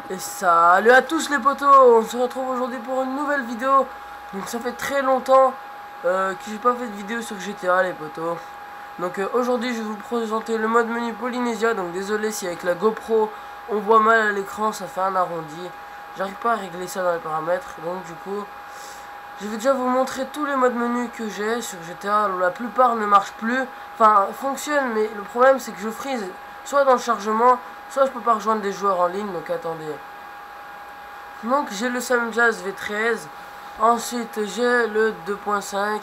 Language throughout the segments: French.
Et salut à tous les potos, on se retrouve aujourd'hui pour une nouvelle vidéo. Donc ça fait très longtemps que j'ai pas fait de vidéo sur GTA les potos. Donc aujourd'hui je vais vous présenter le mode menu Polynesia. Donc désolé si avec la GoPro on voit mal à l'écran, ça fait un arrondi. J'arrive pas à régler ça dans les paramètres. Donc du coup je vais déjà vous montrer tous les modes menus que j'ai sur GTA. La plupart ne marchent plus, enfin fonctionnent, mais le problème c'est que je freeze soit dans le chargement, soit je peux pas rejoindre des joueurs en ligne. Donc attendez. Donc j'ai le Sam Jazz V13. Ensuite j'ai le 2.5.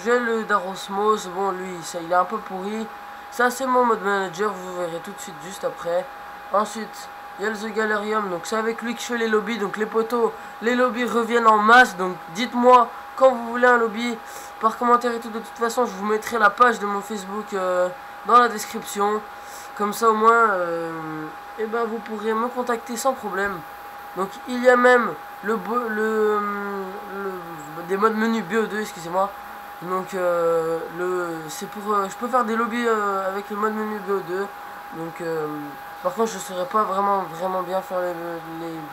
J'ai le Darosmos. Bon lui ça, il est un peu pourri. Ça c'est mon mode manager. Vous verrez tout de suite juste après. Ensuite il y a le The Galerium. Donc c'est avec lui que je fais les lobbies. Donc les potos, les lobbies reviennent en masse. Donc dites-moi quand vous voulez un lobby par commentaire et tout. De toute façon je vous mettrai la page de mon Facebook dans la description. Comme ça au moins et ben, vous pourrez me contacter sans problème. Donc il y a même des modes menu BO2, excusez-moi. Donc c'est pour je peux faire des lobbies avec le mode menu BO2. Donc par contre je ne saurais pas vraiment bien faire les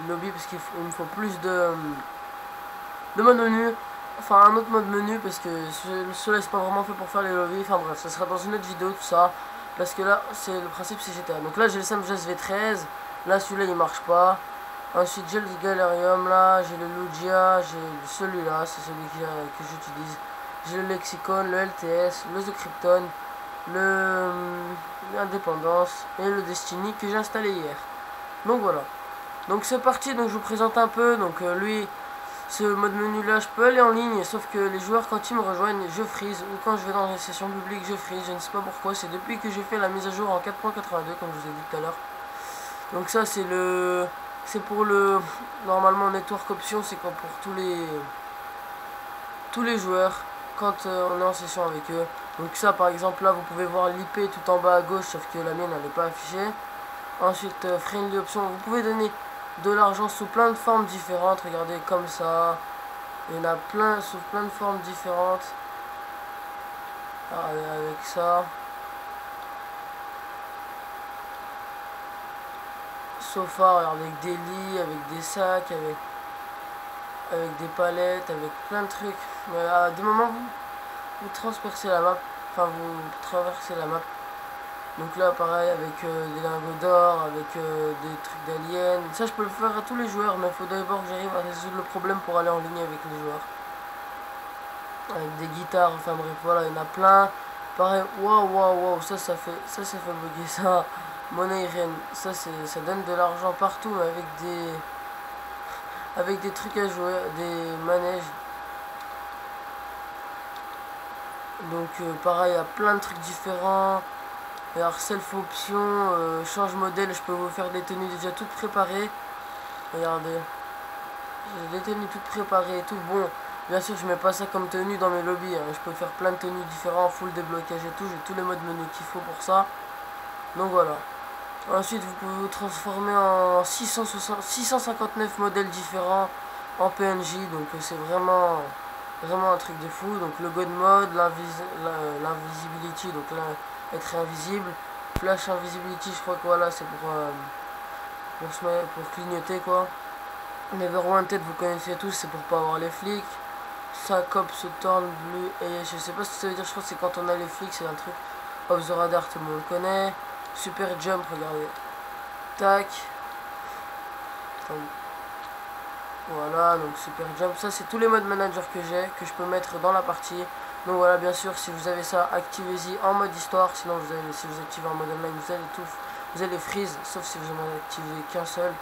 lobbies parce qu'il me faut plus de mode menu. Enfin un autre mode menu parce que cela c'est pas vraiment fait pour faire les lobbies. Enfin bref, ça sera dans une autre vidéo tout ça. Parce que là c'est le principe c'est GTA. Donc là j'ai le Sam Jazz V13. Là celui-là il marche pas. Ensuite j'ai le Galerium là, j'ai le Lugia, j'ai celui-là, c'est celui que j'utilise. J'ai le Lexicon, le LTS, le The Krypton, l'Indépendance et le Destiny que j'ai installé hier. Donc voilà. Donc c'est parti, donc je vous présente un peu. Donc lui, ce mode menu là, je peux aller en ligne, sauf que les joueurs quand ils me rejoignent, je freeze. Ou quand je vais dans les sessions publiques, je freeze. Je ne sais pas pourquoi, c'est depuis que j'ai fait la mise à jour en 4.82 comme je vous ai dit tout à l'heure. Donc ça c'est pour le normalement network option, c'est pour tous les joueurs quand on est en session avec eux. Donc ça par exemple là vous pouvez voir l'IP tout en bas à gauche, sauf que la mienne elle n'est pas affichée. Ensuite friendly option, vous pouvez donner de l'argent sous plein de formes différentes. Regardez comme ça, il y en a plein sous plein de formes différentes. Avec ça sofa, regardez, avec des lits, avec des sacs, avec des palettes, avec plein de trucs. Mais à des moments, vous transpercez la map, enfin vous traversez la map. Donc là, pareil, avec des lingots d'or, avec des trucs d'aliens. Ça, je peux le faire à tous les joueurs, mais il faut d'abord que j'arrive à résoudre le problème pour aller en ligne avec les joueurs. Avec des guitares, enfin bref, voilà, il y en a plein. Pareil, waouh, ça fait bugger ça. Monnaie reine, ça donne de l'argent partout, mais avec des trucs à jouer, des manèges. Donc pareil, il y a plein de trucs différents. Alors self option, change modèle, je peux vous faire des tenues déjà toutes préparées. Regardez, j'ai des tenues toutes préparées et tout. Bon, bien sûr je mets pas ça comme tenue dans mes lobbies, hein. Je peux faire plein de tenues différentes, full déblocage et tout. J'ai tous les modes menu qu'il faut pour ça. Donc voilà. Ensuite vous pouvez vous transformer en 659 modèles différents en PNJ. Donc c'est vraiment un truc de fou. Donc le God mode, l'invisibility, donc là être invisible, flash invisibility, je crois que voilà c'est pour clignoter quoi. Never Wanted vous connaissez tous, c'est pour pas avoir les flics. Ça cop se tourne bleu et je sais pas ce que ça veut dire, je crois que c'est quand on a les flics, c'est un truc. Off the radar, tout le monde le connaît. Super jump, regardez, tac. Voilà, donc super jump, ça c'est tous les modes manager que j'ai, que je peux mettre dans la partie. Donc voilà, bien sûr, si vous avez ça, activez-y en mode histoire. Sinon, si vous activez en mode online, vous allez freeze, sauf si vous en activez qu'un seul.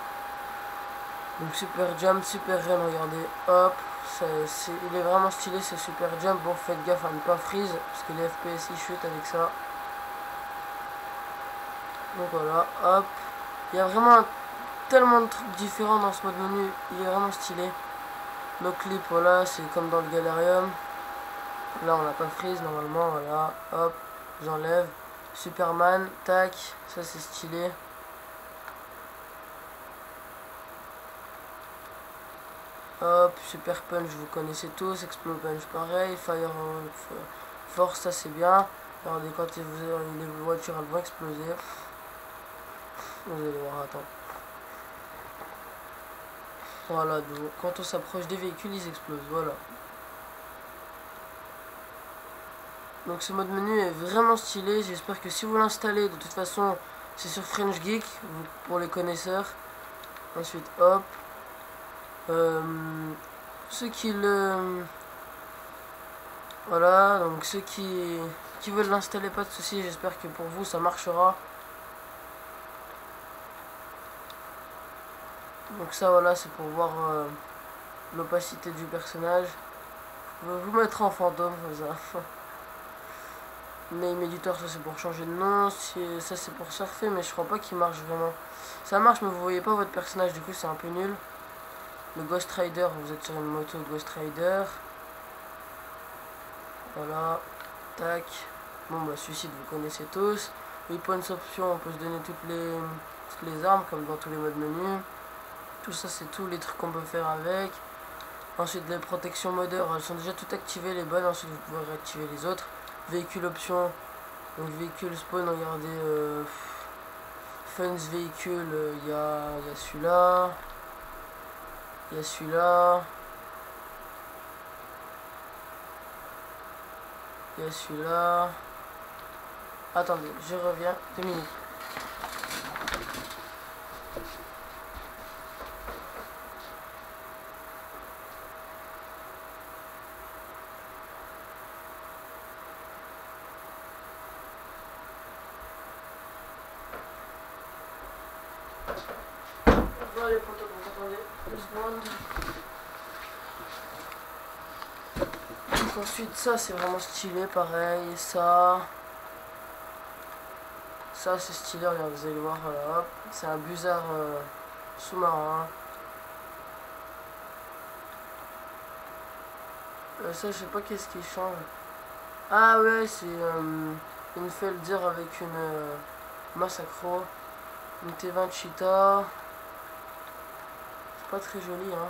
Donc super jump, super run, regardez, hop, il est vraiment stylé ce super jump. Bon, faites gaffe à ne pas freeze, parce que les FPS ils chutent avec ça. Donc voilà, hop, il y a vraiment tellement de trucs différents dans ce mode menu, il est vraiment stylé. Nos clips, voilà, c'est comme dans le Galerium. Là on n'a pas freeze normalement, voilà, hop, j'enlève. Superman, tac, ça c'est stylé. Hop, Super Punch, vous connaissez tous, Explo Punch pareil, Fire Force, ça c'est bien. Regardez quand les voitures elles vont exploser. Vous allez voir, attends. Voilà, donc quand on s'approche des véhicules, ils explosent. Voilà. Donc ce mode menu est vraiment stylé. J'espère que si vous l'installez, de toute façon, c'est sur French Geek pour les connaisseurs. Ensuite, hop. Ceux qui le... Voilà, donc ceux qui veulent l'installer, pas de soucis. J'espère que pour vous, ça marchera. Donc ça, voilà, c'est pour voir l'opacité du personnage. Je vais vous mettre en fantôme, comme ça. Name Editor, ça c'est pour changer de nom. Ça c'est pour surfer, mais je crois pas qu'il marche vraiment. Ça marche, mais vous voyez pas votre personnage, du coup c'est un peu nul. Le Ghost Rider, vous êtes sur une moto Ghost Rider. Voilà. Tac. Bon bah suicide, vous connaissez tous. Weapons option, on peut se donner toutes les armes, comme dans tous les modes menus. Tout ça, c'est tous les trucs qu'on peut faire avec. Ensuite, les protections modeurs, elles sont déjà toutes activées, les bonnes. Ensuite, vous pouvez réactiver les autres. Véhicule option. Donc, véhicule spawn, regardez. Funds véhicule, il y a celui-là. Il y a celui-là. Il y a celui-là. Attendez, je reviens. 2 minutes. Voilà les poteaux, vous attendez 2 secondes. Donc ensuite, ça c'est vraiment stylé, pareil. Ça c'est stylé, regarde, vous allez voir, voilà, hop. C'est un buzzard sous-marin. Ça, je sais pas qu'est-ce qui change. Ah ouais, c'est une Felder avec une Massacro. Une T20 Cheetah. C'est pas très joli, hein.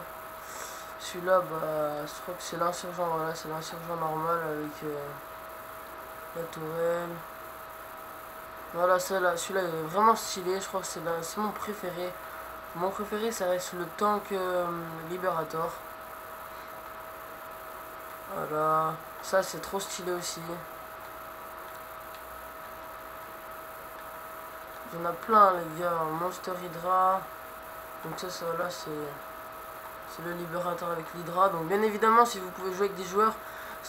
Celui-là, bah, je crois que c'est l'insurgent, voilà, c'est l'insurgent normal avec la tourelle. Voilà, celui-là est vraiment stylé, je crois que c'est mon préféré. Mon préféré, ça reste le tank Liberator. Voilà, ça c'est trop stylé aussi. Il y en a plein les gars, Monster Hydra. Donc ça voilà, c'est le libérateur avec l'Hydra. Donc bien évidemment, si vous pouvez jouer avec des joueurs,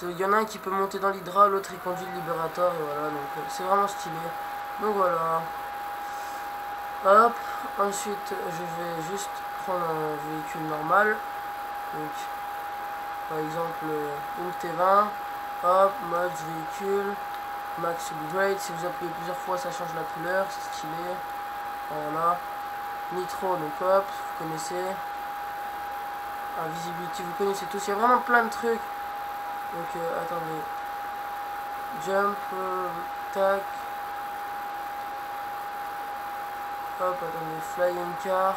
il y en a un qui peut monter dans l'Hydra, l'autre il conduit le libérateur, et voilà, donc c'est vraiment stylé. Donc voilà. Hop, ensuite je vais juste prendre un véhicule normal. Donc par exemple une T20. Hop, mode véhicule. Max Upgrade, si vous appuyez plusieurs fois ça change la couleur, c'est stylé. Voilà. Nitro, donc hop, vous connaissez. Invisibility, vous connaissez tous. Il y a vraiment plein de trucs. Donc attendez. Jump, tac. Hop, attendez, Flying Car.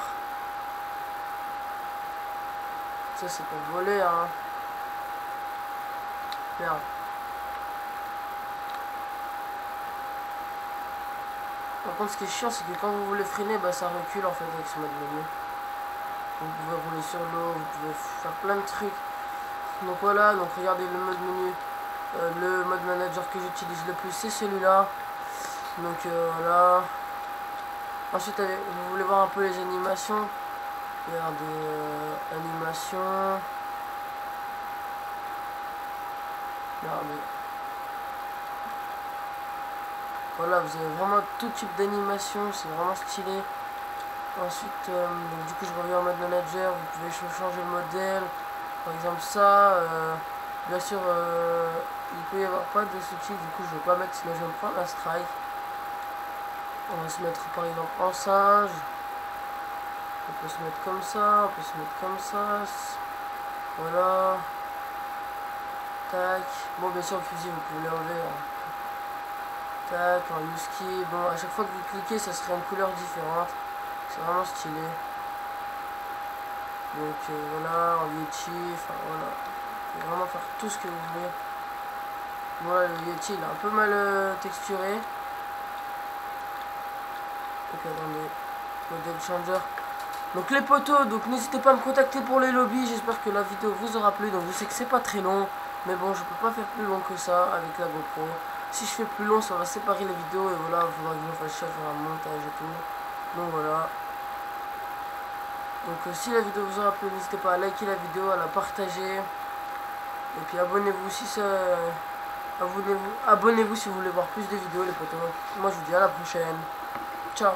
Ça c'est pour voler, hein. Merde. Par contre, ce qui est chiant, c'est que quand vous voulez freiner, bah ça recule en fait avec ce mode menu. Vous pouvez rouler sur l'eau, vous pouvez faire plein de trucs. Donc voilà, donc regardez le mode menu. Le mode manager que j'utilise le plus, c'est celui-là. Donc voilà. Ensuite, vous voulez voir un peu les animations. Regardez, animation. Regardez. Voilà, vous avez vraiment tout type d'animation, c'est vraiment stylé. Ensuite, donc, du coup, je reviens en mode manager, vous pouvez changer le modèle. Par exemple, ça, bien sûr, il peut y avoir pas de sous-titres, du coup, je vais pas mettre, sinon je vais me prendre un strike. On va se mettre par exemple en singe. On peut se mettre comme ça, on peut se mettre comme ça. Voilà. Tac. Bon, bien sûr, le fusil, vous pouvez l'enlever. Hein. Tac, en husky. Bon, à chaque fois que vous cliquez, ça serait une couleur différente. C'est vraiment stylé. Donc voilà, en Yeti, enfin voilà. Vous pouvez vraiment faire tout ce que vous voulez. Voilà, le Yeti, il est un peu mal texturé. Donc attendez. Model changer. Donc les potos, donc n'hésitez pas à me contacter pour les lobbies. J'espère que la vidéo vous aura plu. Donc je sais que c'est pas très long, mais bon, je peux pas faire plus long que ça avec la GoPro. Si je fais plus long, ça va séparer les vidéos et voilà, il faudra que je me fasse chier à faire un montage et tout. Donc voilà. Donc si la vidéo vous aura plu, n'hésitez pas à liker la vidéo, à la partager. Et puis abonnez-vous si ça... Abonnez-vous si vous voulez voir plus de vidéos les potos. Moi je vous dis à la prochaine. Ciao.